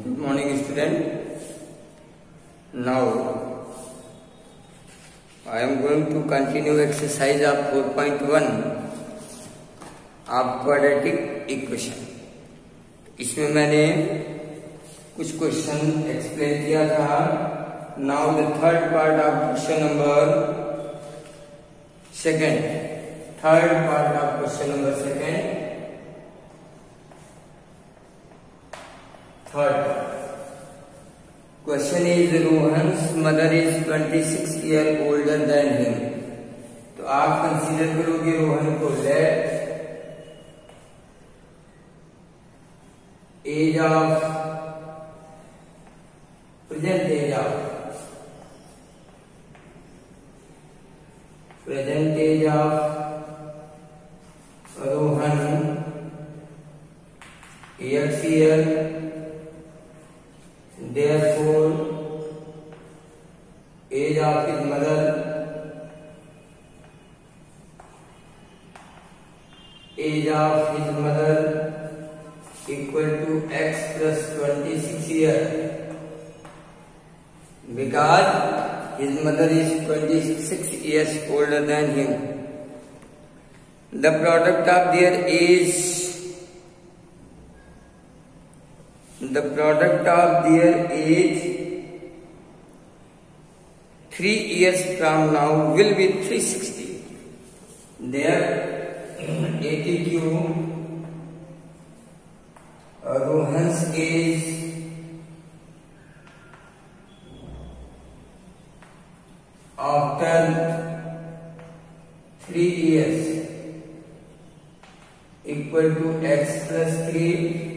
Good morning, student. Now I am going to continue exercise of 4.1 of quadratic equation. इसमें मैंने कुछ question explain किया था. Now the third part of question number second. Third part of question number second. Third question is Rohan's mother is 26 years older than him. तो आप consider करोगे रोहन को let age of present age of Rohan x year. Therefore, age of his mother equal to x plus 26 years, because his mother is 26 years older than him. The product of their age. The product of their age 3 years from now will be 360. Their ATQ, Rohan's age after 3 years equal to x plus 3.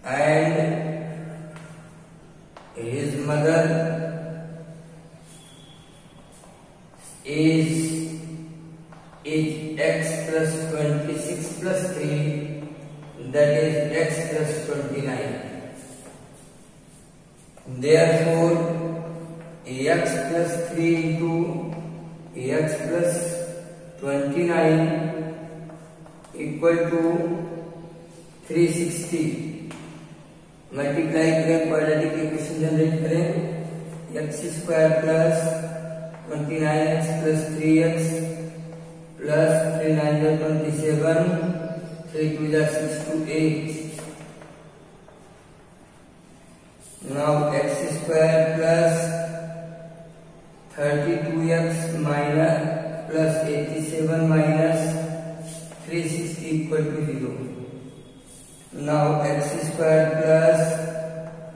And his mother is x plus 26 plus 3, that is x plus 29. Therefore, x plus 3 into x plus 29 equal to 360. Multiply करें, quadratic equation generate करें. X square plus 29x plus 3x plus 3 9 27, 3 2 6 to 8. Now x square plus 32x minus plus 87 minus 360 equal to 0. Now x square plus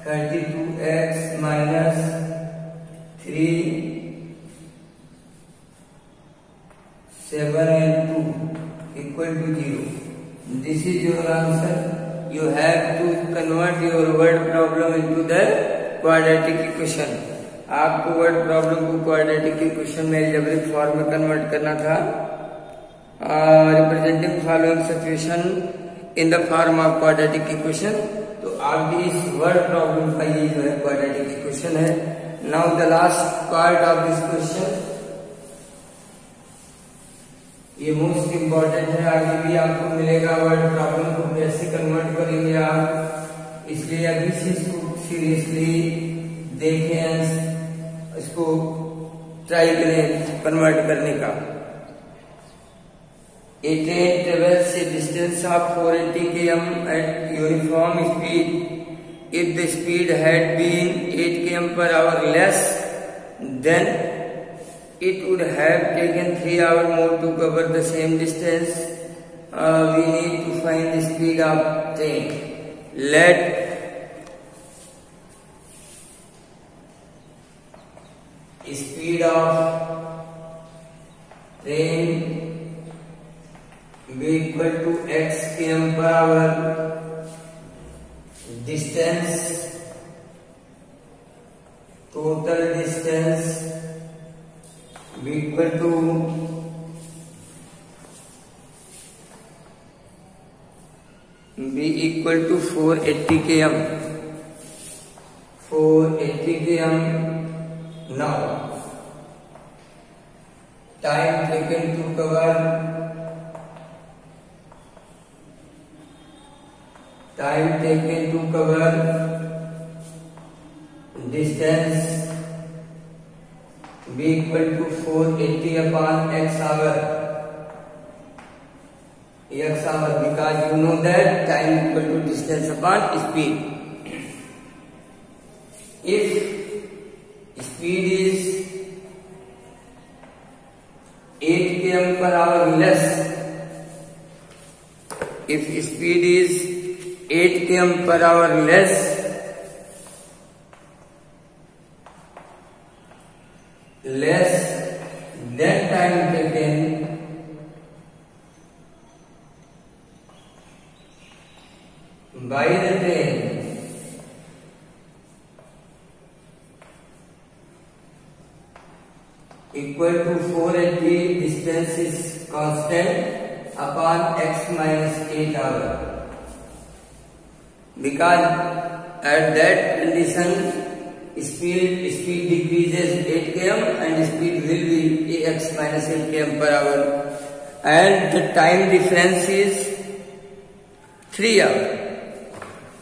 32x minus 3 7 and 2 equal to 0. This is your answer. You have to convert your word problem into the quadratic equation. आपको word problem को quadratic equation में algebraic form में convert करना था. Representing following situation in the form of quadratic equation. तो आप भी इस वर्ड प्रॉब्लम का ये जो है क्वाड्रेटिक इक्वेशन है. Now the last part of this question, ये मोस्ट इम्पोर्टेंट है. आगे भी आपको मिलेगा वर्ड प्रॉब्लम को कैसे कन्वर्ट करेंगे आप, इसलिए अभी से इसको सीरियसली देखें, इसको ट्राई करें कन्वर्ट करने का. A train travels a distance of 480 km at uniform speed. If the speed had been 8 km per hour less, then it would have taken 3 hours more to cover the same distance. We need to find the speed of train. Let speed of train be equal to x km per hour. Distance, total distance be equal to be equal to 480 km. 480 km. Now time taken to cover time taken to cover distance be equal to 480 upon x hour. X hour, because you know that time equal to distance upon speed. If speed is 8 km per hour less, if speed is 8 km per hour less, than time taken by the train equal to 480, distance is constant upon x minus 8 hour. Because at that condition speed decreases 8 km and speed will be x minus 8 km per hour, and the time difference is 3 hours.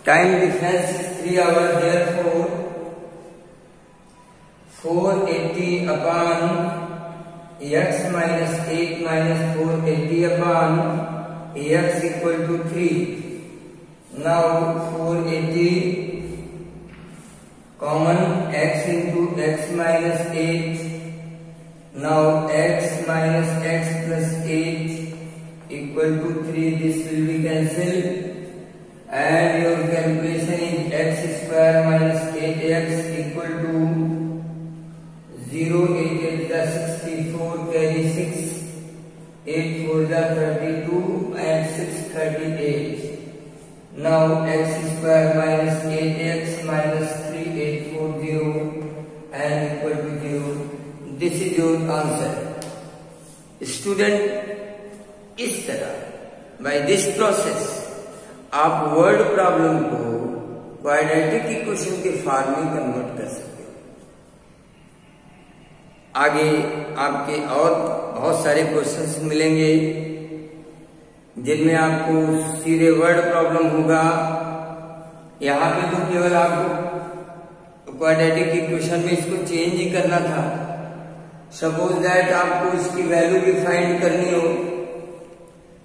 Time difference is 3 hours, therefore 480 upon x minus 8 minus 480 upon x equal to 3. Now 480 common x into x minus 8. Now x minus x plus 8 equal to 3. This will be cancelled, and your calculation is x square minus 8x equal to 0. 8 8 is 64, carry 6, 8 4 is 32, and 6 38. Now x square minus 8x minus 3840 and equal to 0. This is your answer. Student, इस तरह by this process आप word problem को quadratic equation के form में convert कर सकते हो। आगे आपके और बहुत सारे क्वेश्चंस मिलेंगे जिनमें आपको सीधे वर्ड प्रॉब्लम होगा। यहाँ पे तो केवल आपको क्वाड्रेटिक इक्वेशन में इसको चेंज ही करना था। सपोज दैट आपको इसकी वैल्यू भी फाइंड करनी हो,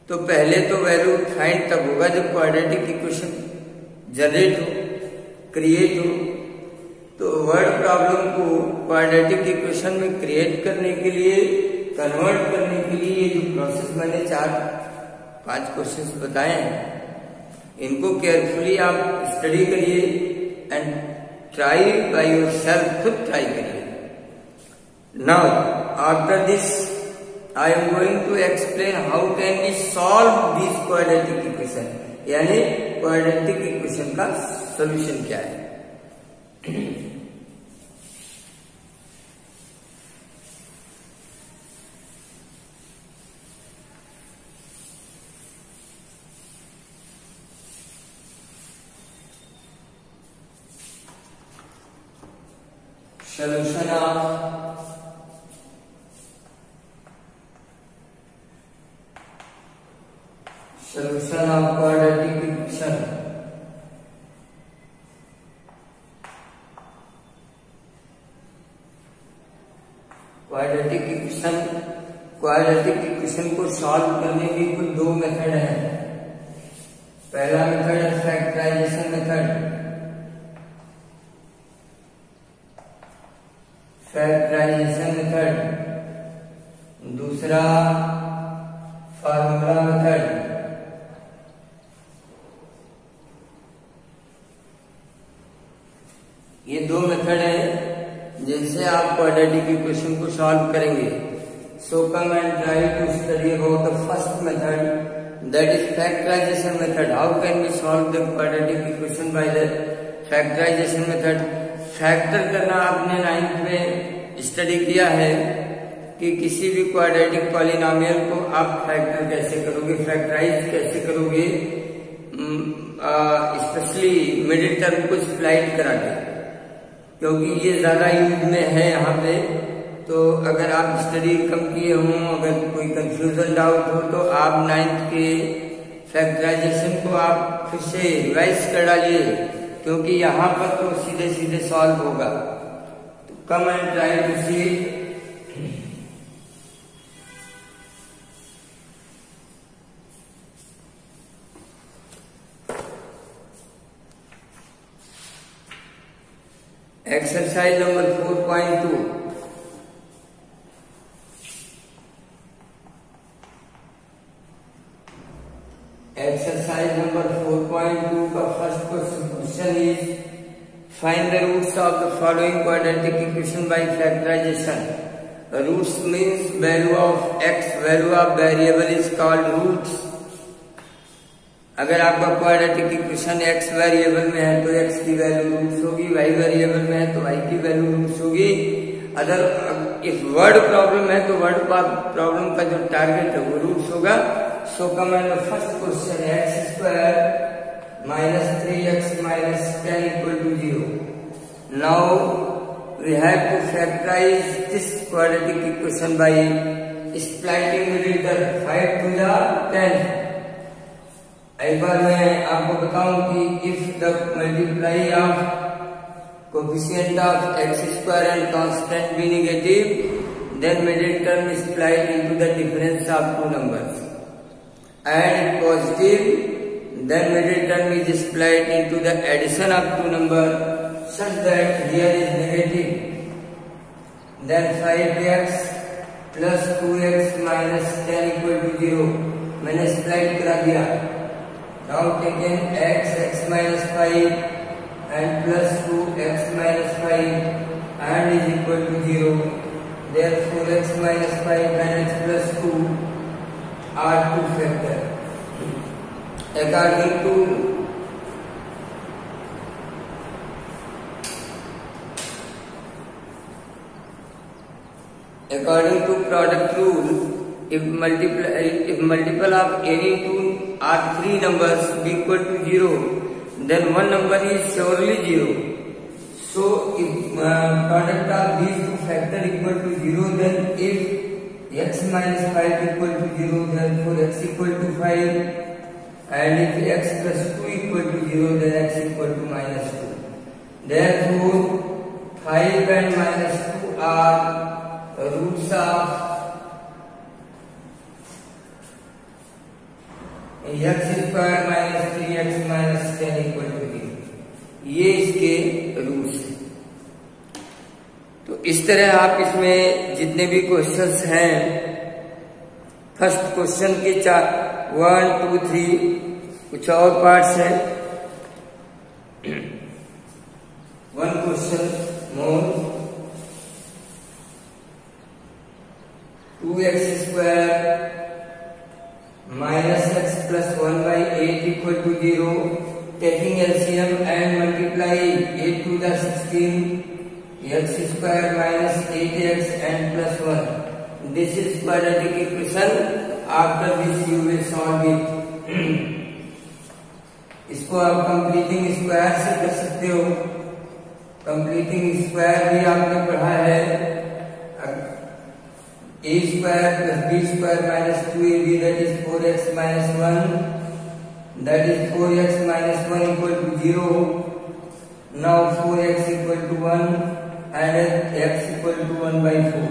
तो पहले तो वैल्यू फाइंड तब होगा जब क्वाड्रेटिक इक्वेशन जनरेट हो, क्रिएट हो। तो वर्ड प्रॉब्लम को क्वाड्रेटिक इक्वेशन में क्रिएट करने के लिए, कन्वर्ट करने के लिए, ये जो प्रोसेस मैंने 4-5 क्वेश्चंस बताए हैं, इनको केयरफुली आप स्टडी करिए एंड ट्राई बाय योरसेल्फ, खुद ट्राई करिए। Now after this I am going to explain how can we solve this quadratic equation, यानी क्वाड्रेटिक इक्वेशन का सॉल्यूशन क्या है। Solution of quadratic equation. Quadratic equation को solve करने की कुल 2 मेथड हैं। पहला मेथड है फैक्टराइजेशन मेथड। दूसरा फार्मूला मेथड। ये 2 मेथड है जिनसे आप क्वाड्रेटिक इक्वेशन को सॉल्व करेंगे। So come and try to study about the first method, that is factorization method. How can we solve the quadratic equation by the factorization method. Factor करना आपने 9th में study किया है कि किसी भी क्वाड्रेटिक पॉलिनोमियल को आप फैक्टर कैसे करोगे, फैक्टराइज कैसे करोगे, स्पेशली मिडिल टर्म को स्प्लाइट करा के, क्योंकि ये ज्यादा यूज में है यहाँ पे। तो अगर आप स्टडी कम किए हों, अगर कोई कंफ्यूजन डाउट हो, तो आप 9th के फैक्टराइजेशन को आप फिर से रिवाइज कर डालिए, क्योंकि यहाँ पर तो सीधे सीधे सॉल्व होगा। तो come and try to see. Exercise number 4.2। Exercise number 4.2 का first question is find the roots of the following quadratic equation by factorization. Roots means value of x, value of variable is called roots. अगर आपका quadratic equation x variable में है तो x की value roots होगी, Y variable में है तो वाई की वैल्यू रूट्स होगी। अदर इफ वर्ड प्रॉब्लम है तो वर्ड प्रॉब्लम का जो टारगेट है वो रूट्स होगा। So come and first question है x square minus 3x minus 10 equal to 0। Now we have to factorize this quadratic equation by splitting middle term 5 to the 10। एक बार मैं आपको बताऊं कि if the multiply of coefficient of x square and constant be negative, then middle term is split into the difference of two numbers, and if positive, then middle term is split into the addition of two numbers such that here is negative, then 5x plus 2x minus 10 equal to 0। मैंने split करा दिया। Now taken x minus 5 and plus 2x minus 5 and is equal to 0। Therefore x minus 5 and x plus 2 are two factor according to product rule, if multiple of any two or three numbers be equal to 0, then one number is surely 0. So if product of these two factor equal to 0, then if x minus 5 equal to 0, therefore x equal to 5, and if x plus 2 equal to 0, then x equal to minus 2. Therefore 5 and minus 2 are roots of x square minus 3x minus 10 equal to 0। ये इसके roots हैं। तो इस तरह आप इसमें जितने भी क्वेश्चंस हैं, फर्स्ट क्वेश्चन के 1, 2, 3 कुछ और पार्ट्स हैं। One question more 2x square minus x plus 1 by 8 equal to 0, taking LCM and multiply 8 to the 16, x square minus 8x and plus 1. This is quadratic equation. After this you will solve it. इसको आप completing square से कर सकते हो। Completing square भी आपने पढ़ा है। a square plus b square minus 2ab, that is 4x minus 1, that is 4x minus 1 equal to 0. Now 4x equal to 1 and x equal to 1 by 4.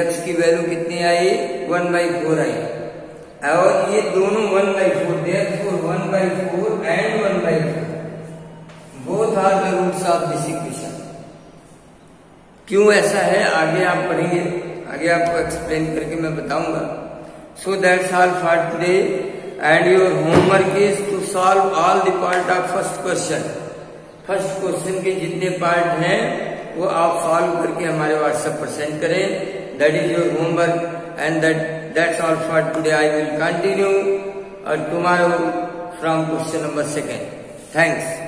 x की value कितनी आई? 1 by 4 आई, और ये दोनों 1 by 4, therefore 1 by 4 and 1 by 4 both are the roots of this equation. क्यों ऐसा है आगे आप पढ़ेंगे, आगे आपको एक्सप्लेन करके मैं बताऊंगा। So that's all for today and your homework is to solve all the part of first question. First question के जितने पार्ट हैं वो आप सॉल्व करके हमारे व्हाट्सएप पर सेंड करें। That is your homework and that's all for today. I will continue tomorrow from question number 2. Thanks.